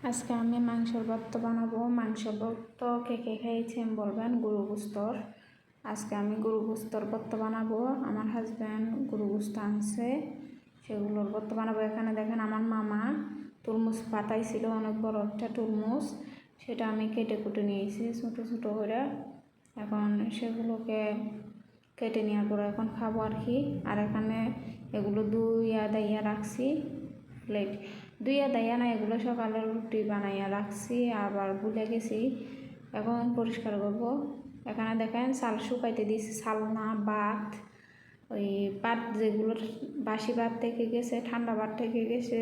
আজকে আমি মাংসের ভর্তা বানাবো। মাংসের ভর্তা কে কে খেয়েছেন বলবেন। গরু গোস্তর আজকে আমি গরু গোস্তর ভর্তা বানাবো। আমার হাজব্যান্ড গরু গোস্ত আনছে, সেগুলোর ভর্তা বানাবো। এখানে দেখেন আমার মামা তরমুজ পাতাইছিল, অনেক বড় একটা তরমুজ, সেটা আমি কেটে কুটে নিয়েছি ছোটো ছোটো করে। এখন সেগুলোকে কেটে নেওয়ার পরে এখন খাবো আর কি। আর এখানে এগুলো দুইয়া দাইয়া রাখছি, প্লেট দুইয়া দাইয়া না, এগুলো সকালে রুটি বানাইয়া রাখছি, আবার ভুলে গেছি, এখন পরিষ্কার করব। এখানে দেখেন চাল শুকাইতে দিয়েছি, চাল না ভাত, ওই ভাত যেগুলো বাসি ভাত থেকে গেছে, ঠান্ডা ভাত থেকে গেছে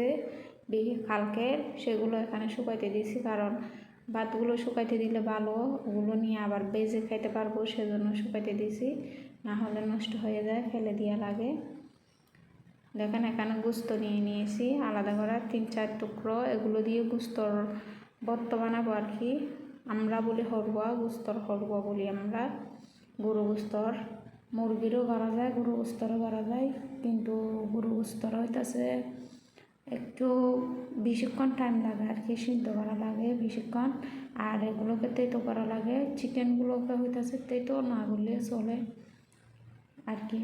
কালকের, সেগুলো এখানে শুকাইতে দিয়েছি। কারণ ভাতগুলো শুকাইতে দিলে ভালো, ওগুলো নিয়ে আবার বেজে খাইতে পারবো, সেজন্য শুকাইতে দিয়েছি, না হলে নষ্ট হয়ে যায়, ফেলে দেওয়া লাগে। দেখেন এখানে গোস্ত নিয়ে নিয়েছি আলাদা করে 3-4 টুকরো, এগুলো দিয়ে গোস্তর ভর্তা বানাবো আর কি। আমরা বলি হরুয়া, গোস্তর হরুয়া বলি আমরা। গরু গোস্তর মুরগিরও করা যায়, গরু গোস্তরও করা যায়, কিন্তু গরু গোস্তর হইতেছে একটু বেশিক্ষণ টাইম লাগে আর কি, সিদ্ধ করা লাগে বেশিক্ষণ। আর এগুলোকে তেতো করা লাগে, চিকেনগুলোকে হইতেছে তেতো না বললে চলে আর কি।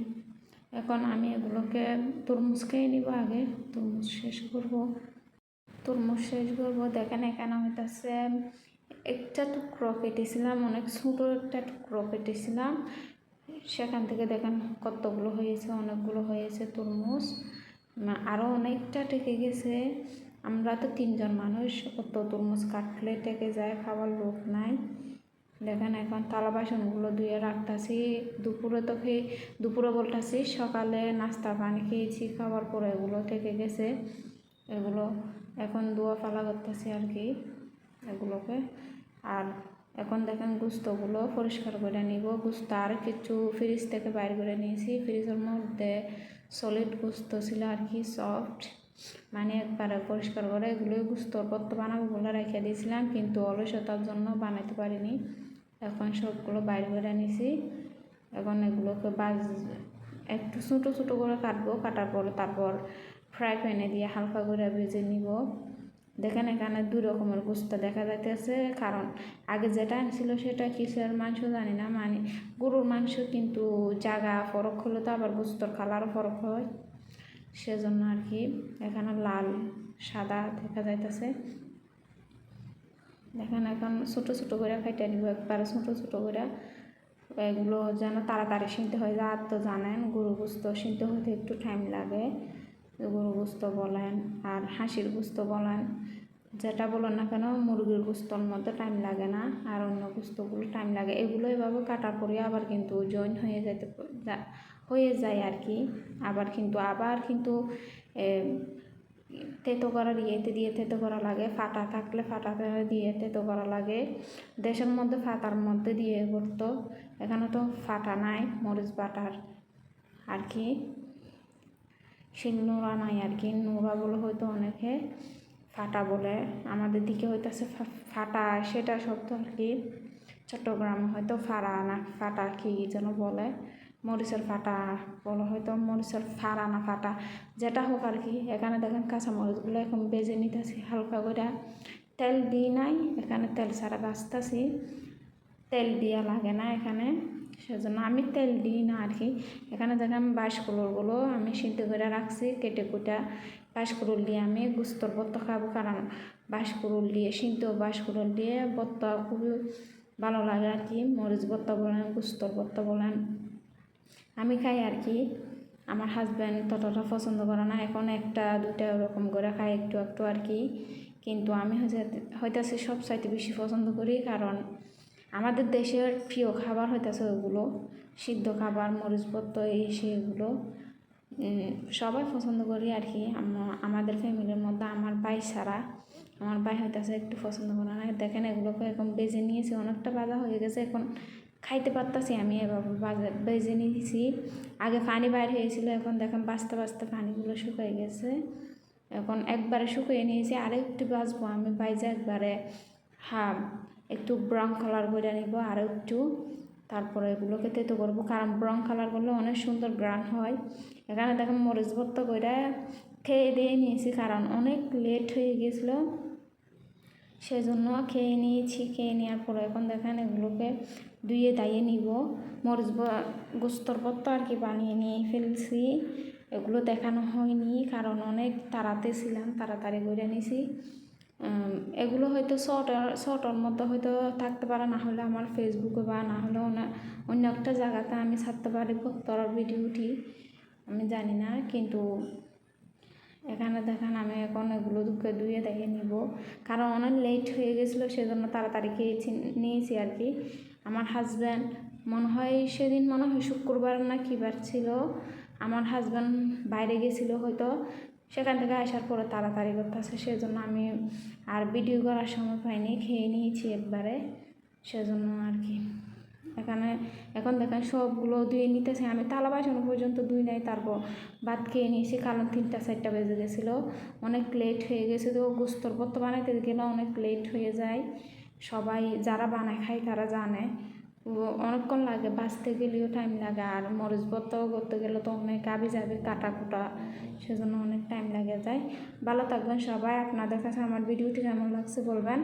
এখন আমি এগুলোকে তরমুজ খেয়ে নিব, আগে তরমুজ শেষ করব। দেখেন এখানে হইতেছে একটা টুকরো কেটেছিলাম, অনেক ছোটো একটা টুকরো কেটেছিলাম, সেখান থেকে দেখেন কতগুলো হয়েছে, অনেকগুলো হয়েছে তরমুজ, আরও অনেকটা টেকে গেছে। আমরা তো 3জন মানুষ, কত তরমুজ কাটলে টেকে যায়, খাবার লোক নাই। দেখেন এখন থালা বাসনগুলো ধুয়ে রাখতেছি। দুপুরে বলতেছি, সকালে নাস্তা পানি খেয়েছি, খাবার পরে এগুলো থেকে গেছে, এগুলো এখন ধোয়া ফালা করতেছি আর কি এগুলোকে। আর এখন দেখেন গোস্তগুলো পরিষ্কার করে নিব। গোস্ত আর কিছু ফ্রিজ থেকে বাইর করে নিয়েছি, ফ্রিজের মধ্যে সলিড গোস্ত ছিল আর কি, সফট, মানে একবারে পরিষ্কার করে এগুলো গোস্তর ভর্তা বানাবো বলে রেখে দিয়েছিলাম, কিন্তু অলসতার জন্য বানাতে পারিনি। এখন সবগুলো বাইরে করে নিছি। এখন এগুলোকে একটু ছোটো ছোটো করে কাটবো, কাটার পরে তারপর ফ্রাই প্যানে দিয়ে হালকা করে ভেজে নিব। দেখেন এখানে 2 রকমের গোস্ত দেখা যাইতেছে, কারণ আগে যেটা আনছিল সেটা কিসের মাংস জানি না, মানে গরুর মাংস, কিন্তু জায়গা ফরক হলে তো আবার গোস্তর কালারও ফরক হয়, সেজন্য আর কি। এখানে লাল সাদা দেখা যাইতেছে। দেখেন এখন ছোটো ছোটো করে কেটে নিব, একবারে ছোটো ছোটো করে, এগুলো যেন তাড়াতাড়ি সিদ্ধ হয়ে যায়। আর তো জানেন গরু গোস্ত সিদ্ধ হতে একটু টাইম লাগে, গরু গোস্ত বলেন আর হাঁসের গোস্ত বলেন, যেটা বলেন না কেন, মুরগির গোস্তর মধ্যে টাইম লাগে না, আর অন্য গোস্তগুলো টাইম লাগে। এগুলো এভাবে কাটার পরে আবার কিন্তু জয়েন হয়ে যায় আর কি। আবার কিন্তু তেতো করার দিয়ে তেতো করা লাগে, ফাটা থাকলে ফাটা দিয়ে তেতো করা লাগে। দেশের মধ্যে ফাটার মধ্যে দিয়ে করতো, এখানে তো ফাটা নাই, মরিচ বাটার আর কি, শিল নোড়া নাই আর কি, নোড়া বলে হয়তো অনেকে, ফাটা বলে, আমাদের দিকে হইতেছে ফাটা, সেটা শব্দ আর কি। চট্টগ্রামে হয়তো ফাড়া না ফাটা কি যেন বলে, মরিচের ফাটা বলা হয়তো, মরিচের ফাড়া না ফাটা, যেটা হোক আর কি। এখানে দেখেন কাঁচা মরিচগুলো এখন বেজে নিতেছি হালকা করে, তেল দিই নাই, এখানে তেল ছাড়া বাঁচতেছি, তেল দেওয়া লাগে না এখানে, সেজন্য আমি তেল দিই না আর কি। এখানে দেখেন বাঁশকুড়োগুলো আমি সিদ্ধ করে রাখছি, কেটে কুটা বাঁশকুড়ো দিয়ে আমি গোস্তর ভর্তা খাবো, কারণ বাঁশকুড়ো দিয়ে সিদ্ধ বাঁশকুড়ো দিয়ে ভর্তা খুবই ভালো লাগে আর কি। মরিচ ভর্তা বলেন, গোস্তর ভর্তা বলেন, আমি খাই আর কি। আমার হাজব্যান্ড ততটা পছন্দ করে না, এখন 1-2টা ওরকম করে খাই একটু একটু আর কি। কিন্তু আমি হইতেছে সবচাইতে বেশি পছন্দ করি, কারণ আমাদের দেশের প্রিয় খাবার হইতেছে ওগুলো, সিদ্ধ খাবার, মরিচ ভর্তা, এই সেগুলো সবাই পছন্দ করি আর কি। আমাদের ফ্যামিলির মধ্যে আমার ভাই ছাড়া, আমার ভাই হইতেছে একটু পছন্দ করে না। দেখেন এগুলোকে এখন বেজে নিয়েছি, অনেকটা ভাজা হয়ে গেছে, এখন খাইতে পারতাছি আমি, এভাবে বেজে নিয়েছি। আগে পানি বাইর হয়েছিল, এখন দেখেন বাঁচতে বাঁচতে পানিগুলো শুকিয়ে গেছে, এখন একবারে শুকিয়ে নিয়েছি, আর একটু বাজবো আমি, বাইজে একবারে একটু ব্রাউন কালার করে নিব আর একটু, তারপরে এগুলোকে তেতো করবো, কারণ ব্রাউন কালার করলে অনেক সুন্দর গ্রান হয়। এখানে দেখেন মরিচ ভর্তা করে খেয়ে দিয়ে নিয়েছি, কারণ অনেক লেট হয়ে গেছিলো, সেজন্য খেয়ে নিয়েছি। খেয়ে নেওয়ার পরে এখন দেখেন এগুলোকে ধুয়ে দাইয়ে নিব। মরিচ গোস্তর ভর্তা আর কি বানিয়ে নিয়ে ফেলছি। এগুলো দেখানো হয়নি কারণ অনেক তাড়াতে ছিলাম, তাড়াতাড়ি করে নিছি। এগুলো হয়তো শর্টের মধ্যে হয়তো থাকতে পারে, না হলে আমার ফেসবুকে বা না হলে অন্য একটা জায়গাতে আমি ছাড়তে পারি ভর্তার ভিডিওটি, আমি জানি না। কিন্তু এখানে দেখেন আমি এখন এগুলো ধুয়ে দেখে নিব, কারণ অনেক লেট হয়ে গেছিলো, সেজন্য তাড়াতাড়ি নিয়েছি আর কি। আমার হাজব্যান্ড সেদিন মনে হয় শুক্রবার না কী বার ছিল, আমার হাজব্যান্ড বাইরে গেছিলো হয়তো, সেখান থেকে আসার পরে তাড়াতাড়ি করতেছে, সেজন্য আমি আর ভিডিও করার সময় পাইনি, খেয়ে নিয়েছি একবারে, সেজন্য আর কি। এখন দেখেন সবগুলো ধুয়ে নিতেছে, আমি থালা বাসন পর্যন্ত ধুই নাই, তারপর ভাত খেয়ে নিয়েছি, কারণ 3টা-4টা বেজে গেছিলো, অনেক লেট হয়ে গেছে। তো গোস্তর ভর্তা বানাইতে গেলে অনেক লেট হয়ে যায়, সবাই যারা বানায় খায় তারা জানে, অনেকক্ষণ লাগে, বাঁচতে গেলেও টাইম লাগে, আর মরিচ ভর্তাও করতে গেলে তো অনেক আবি যাবে কাটা কুটা, সেজন্য অনেক টাইম লাগে যায়। ভালো থাকবেন সবাই। আপনাদের কাছে আমার ভিডিওটি কেমন লাগছে বলবেন।